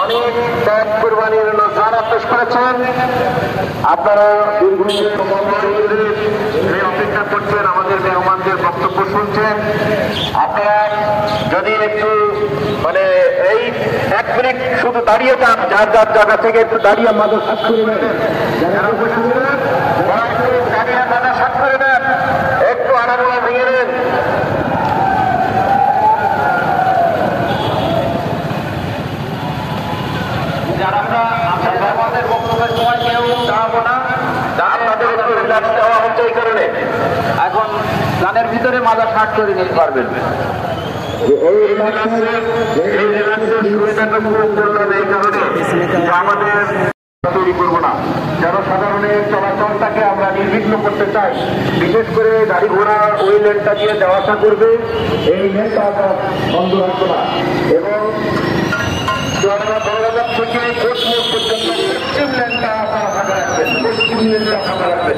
অনেক ত্যাগ কুরবানির নজরানা পেশ করেছেন। আপনারা দীর্ঘদিন অপেক্ষা করছেন, আমাদের মেহমানদের বক্তব্য শুনছেন। আপনারা যদি একটু মানে এই 1 মিনিট শুধু দাঁড়িয়ে যান, যার যার জায়গা থেকে একটু দাঁড়িয়ে মাদক সাত করে নেবেন, দাঁড়িয়ে মাদক সাত করে নেন, একটু আড়াগোড়া ভেঙে নেন। আমাদের বক্তব্যের সময় কেউ দাঁড়াবো না, আপনাদের একটু রিল্যাক্স দেওয়া হচ্ছে এই কারণে। এখন গানের ভিতরে মাজা শার্ট করে নিতে পারবেন। আমাদের তৈরি করবো না, জনসাধারণের চলাচলটাকে আমরা নির্বিঘ্ন করতে চাই। বিশেষ করে গাড়ি ঘোড়া ওই লেনটা দিয়ে যাওয়া আসা করবে, এই লেনটা আমরা বন্ধ রাখবো না। এবং বড়বাজার থেকে কোটমোড় পর্যন্ত পশ্চিম লেনটা আপনারা ফাঁকা রাখবেন, পশ্চিম লেনটা ফাঁকা রাখবেন।